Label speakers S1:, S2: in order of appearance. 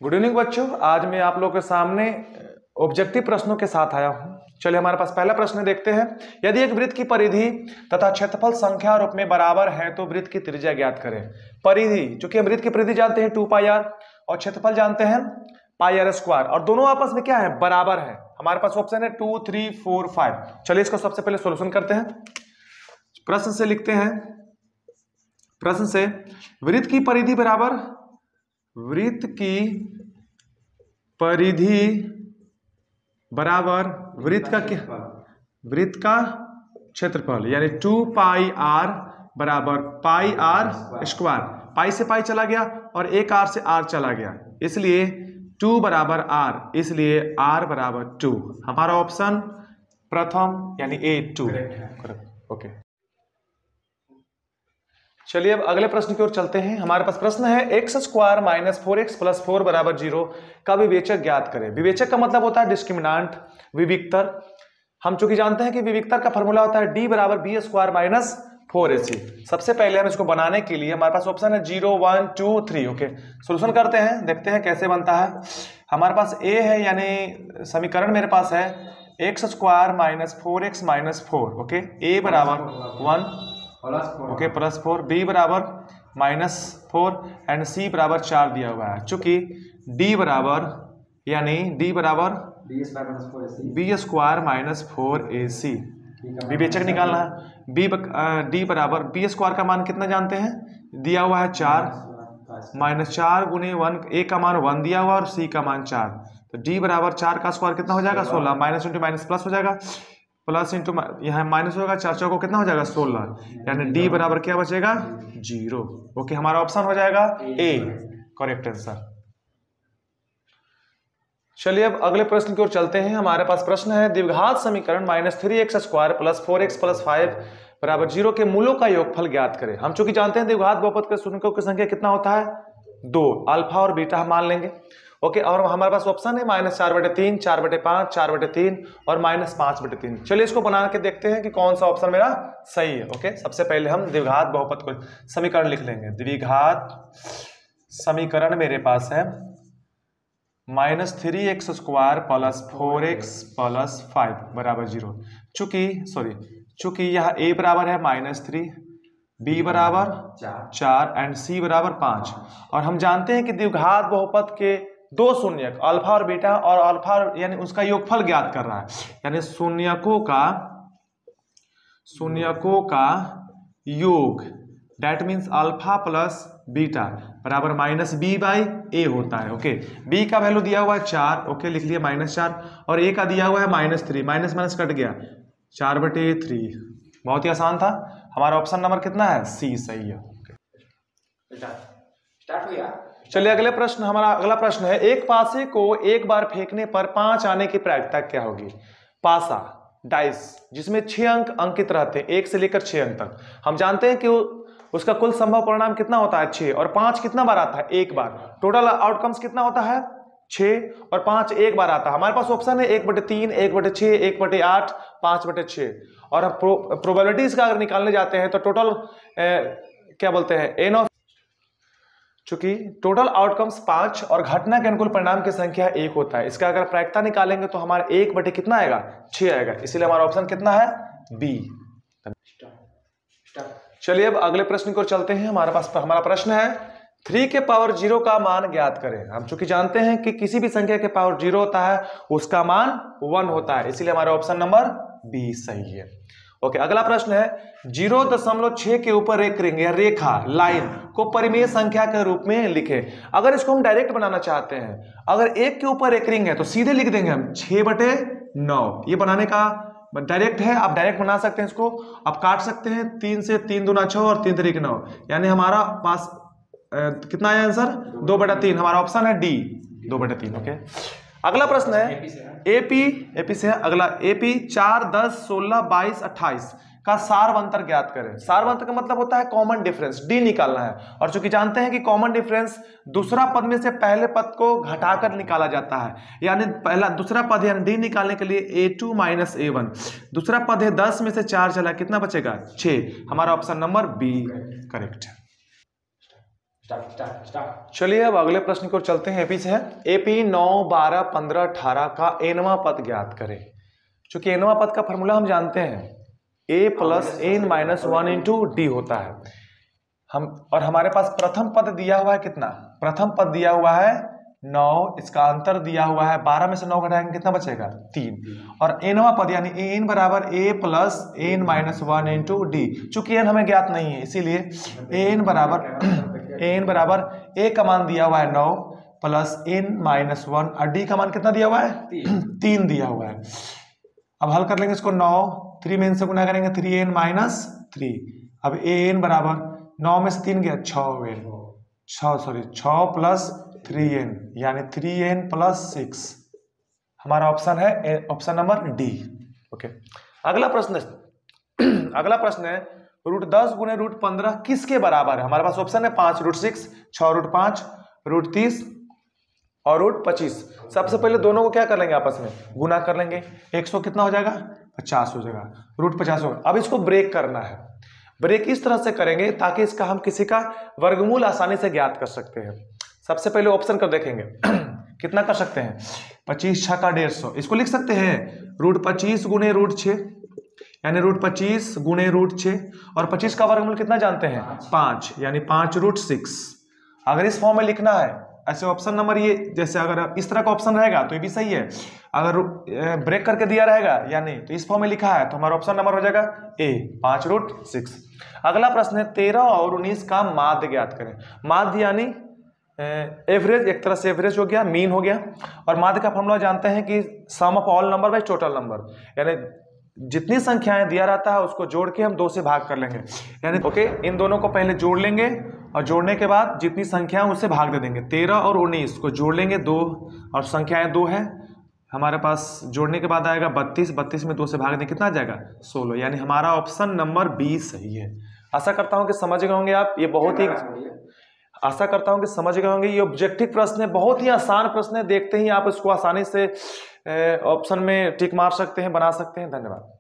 S1: Good evening बच्चों, आज मैं आप लोगों के सामने ऑब्जेक्टिव प्रश्नों के साथ आया हूं। चलिए हमारे पास पहला प्रश्न देखते हैं। यदि एक वृत्त की परिधि तथा क्षेत्रफल संख्या रूप में बराबर है तो वृत्त की त्रिज्या ज्ञात करें। परिधि, चूंकि हम वृत्त की परिधि जानते हैं 2πr और क्षेत्रफल जानते हैं πr², और दोनों आपस में क्या है, बराबर है। हमारे पास ऑप्शन है 2, 3, 4, 5। चलिए इसको सबसे पहले सोल्यूशन करते हैं। प्रश्न से लिखते हैं, प्रश्न से वृत्त की परिधि बराबर, वृत्त की परिधि बराबर वृत्त का क्या, वृत्त का क्षेत्रफल यानी 2πr बराबर πr²। पाई से पाई चला गया और एक आर से आर चला गया, इसलिए 2 बराबर r, इसलिए r बराबर 2। हमारा ऑप्शन प्रथम यानी A2 ओके। चलिए अब अगले प्रश्न की ओर चलते हैं। हमारे पास प्रश्न है x² - 4x + 4 बराबर 0 का विवेचक ज्ञात करें। विवेचक का मतलब होता है डिस्क्रिमिनांट, विविक्तर। हम चूंकि जानते हैं कि विविक्तर का फॉर्मूला होता है d बराबर b² - 4ac। सबसे पहले हम इसको बनाने के लिए हमारे पास ऑप्शन है 0, 1, 2, 3 ओके। सोल्यूशन करते हैं, देखते हैं कैसे बनता है। हमारे पास a है, यानी समीकरण मेरे पास है x² - 4x - 4 ओके। a बराबर 1 ओके +4, b बराबर -4 एंड c बराबर 4 दिया हुआ है। चूंकि d बराबर यानी d बराबर b² - 4ac। विवेचक निकालना है। d बराबर b² का मान कितना जानते हैं, दिया हुआ है 4 -4 गुने 1, a का मान 1 दिया हुआ और c का मान 4, तो d बराबर 4 का स्क्वायर कितना हो जाएगा 16, माइनस इंटू माइनस प्लस हो जाएगा, प्लस इंटू यहाँ माइनस होगा, 4 चौको कितना हो जाएगा 16, यानी d बराबर क्या बचेगा 0 ओके। हमारा ऑप्शन हो जाएगा A करेक्ट आंसर। चलिए अब अगले प्रश्न की ओर चलते हैं। हमारे पास प्रश्न है द्विघात समीकरण -3x² + 4x + 5 बराबर 0 के मूलों का योगफल ज्ञात करें। हम चूंकि जानते हैं द्विघात बहुपद के शून्यों की संख्या कितना होता है 2, अल्फा और बीटा हम मान लेंगे ओके। और हमारे पास ऑप्शन है -4/3, 4/5, 4/3 और -5/3। चलिए इसको बना के देखते हैं कि कौन सा ऑप्शन मेरा सही है ओके। सबसे पहले हम द्विघात बहुपद को समीकरण लिख लेंगे। द्विघात समीकरण मेरे पास है -3x² + 4x + 5 बराबर 0। चूंकि यह a बराबर है -3, b बराबर 4 एंड c बराबर 5, और हम जानते हैं कि द्विघात बहुपद के दो शून्यक अल्फा और बीटा, और अल्फा यानी उसका योगफल ज्ञात कर रहा है, यानी शून्यकों का योग, that means alpha plus beta बराबर -b/a होता है ओके। b का वैल्यू दिया हुआ है 4 ओके, लिख लिया -4, और a का दिया हुआ है -3, माइनस माइनस कट गया 4/3। बहुत ही आसान था। हमारा ऑप्शन नंबर कितना है C सही है ओके। स्टार्ट हो गया। चलिए अगले प्रश्न, हमारा अगला प्रश्न है एक पासे को एक बार फेंकने पर 5 आने की प्रायिकता क्या होगी। पासा डाइस जिसमें 6 अंक अंकित रहते हैं, 1 से लेकर 6 अंक तक। हम जानते हैं कि उसका कुल संभव परिणाम कितना होता है 6, और 5 कितना बार आता है एक बार। टोटल आउटकम्स कितना होता है 6 और 5 एक बार आता है। हमारे पास ऑप्शन है 1/3, 1/6, 1/8, 5/6, और हम प्रोबेबिलिटीज का अगर निकालने जाते हैं तो टोटल क्या बोलते हैं n ऑफ, चूंकि टोटल आउटकम्स 5 और घटना के अनुकूल परिणाम की संख्या 1 होता है, इसका अगर प्रायिकता निकालेंगे तो हमारा 1 कितना आएगा 6 आएगा, इसीलिए हमारा ऑप्शन कितना है B। चलिए अब अगले प्रश्न की ओर चलते हैं। हमारा प्रश्न है 3 के पावर 0 का मान ज्ञात करें। हम चूंकि जानते हैं कि किसी भी संख्या के पावर 0 होता है उसका मान 1 होता है, इसीलिए हमारा ऑप्शन नंबर B सही है ओके। अगला प्रश्न है 0.6 के ऊपर एक रिंग या रेखा लाइन को परिमेय संख्या के रूप में लिखे। अगर इसको हम डायरेक्ट बनाना चाहते हैं, अगर 1 के ऊपर एक रिंग है तो सीधे लिख देंगे हम 6/9। ये बनाने का डायरेक्ट है, आप डायरेक्ट बना सकते हैं इसको, आप काट सकते हैं 3 से 3 दूना 6 और 3 3 9, यानी हमारा पास कितना है आंसर 2/3। हमारा ऑप्शन है D 2/3 ओके। अगला प्रश्न है एपी से अगला AP 4, 10, 16, 22, 28 का सारवंतर ज्ञात करें। सारवंतर का मतलब होता है कॉमन डिफरेंस, D निकालना है, और चूंकि जानते हैं कि कॉमन डिफरेंस दूसरा पद में से पहले पद को घटाकर निकाला जाता है, यानी दूसरा पद यानी D निकालने के लिए A2 - A1, दूसरा पद है 10 में से 4 चला, कितना बचेगा 6। हमारा ऑप्शन नंबर B करेक्ट है। चलिए अब अगले प्रश्न की ओर चलते हैं। एपी से है, एपी 9, 12, 15, 18 का एनवां पद ज्ञात करें। चूंकि एनवां पद का फॉर्मूला हम जानते हैं, a plus n minus 1 into D होता है। और हमारे पास प्रथम पद दिया हुआ है कितना, प्रथम पद दिया हुआ है 9, इसका अंतर दिया हुआ है 12 में से 9 घटाएंगे कितना बचेगा 3, और एनवां पद यानी n बराबर a plus n minus 1 into D. चूंकि n हमें ज्ञात नहीं है इसीलिए n बराबर a का मान दिया हुआ है 9 प्लस n माइनस 1 और d का मान कितना दिया हुआ है 3 दिया हुआ है। अब हल कर लेंगे इसको, 9 3 में से गुना करेंगे 3n माइनस 3। अब an बराबर 9 में से 3 गया 6 प्लस 3n यानी 3n प्लस 6। हमारा ऑप्शन है ऑप्शन नंबर डी। ओके, अगला प्रश्न है √10 गुने √15 किसके बराबर है। हमारे पास ऑप्शन है 5 √6, 6 √5, √30 और √25। सबसे पहले दोनों को क्या कर लेंगे, आपस में गुना कर लेंगे। 100 कितना हो जाएगा 50 हो जाएगा, √50 होगा। अब इसको ब्रेक करना है। ब्रेक इस तरह से करेंगे ताकि इसका हम किसी का वर्गमूल आसानी से ज्ञात कर सकते हैं। सबसे पहले ऑप्शन कर देखेंगे कितना कर सकते हैं, 25 6 का 150। इसको लिख सकते हैं √25 गुने √6 यानी √25 गुने √6, और 25 का वर्गमूल कितना जानते हैं 5 यानी 5 √6। अगर इस फॉर्म में लिखना है ऐसे ऑप्शन नंबर ये, जैसे अगर इस तरह का ऑप्शन रहेगा तो ये भी सही है, अगर ब्रेक करके दिया रहेगा या नहीं तो इस फॉर्म में लिखा है तो हमारा ऑप्शन नंबर हो जाएगा ए 5 √6। अगला प्रश्न है 13 और 19 का माध्य ज्ञात करें। माध्य यानी एवरेज, एक तरह से एवरेज हो गया, मीन हो गया। और माध्य का फॉर्मूला जानते हैं कि sum of all number by total number, यानी जितनी संख्याएं दिया रहता है उसको जोड़ के हम 2 से भाग कर लेंगे। यानी ओके, इन दोनों को पहले जोड़ लेंगे और जोड़ने के बाद जितनी संख्या है उससे भाग दे देंगे। 13 और 19 को जोड़ लेंगे 2 और संख्याएं 2 है हमारे पास, जोड़ने के बाद आएगा 32, 32 में 2 से भाग दें कितना आ जाएगा 16, यानी हमारा ऑप्शन नंबर 20 सही है। आशा करता हूं कि समझ गए होंगे आप। ये बहुत ही आशा करता हूं कि समझ गए होंगे। ये ऑब्जेक्टिव प्रश्न है, बहुत ही आसान प्रश्न है, देखते ही आप इसको आसानी से ऑप्शन में टिक मार सकते हैं, बना सकते हैं। धन्यवाद।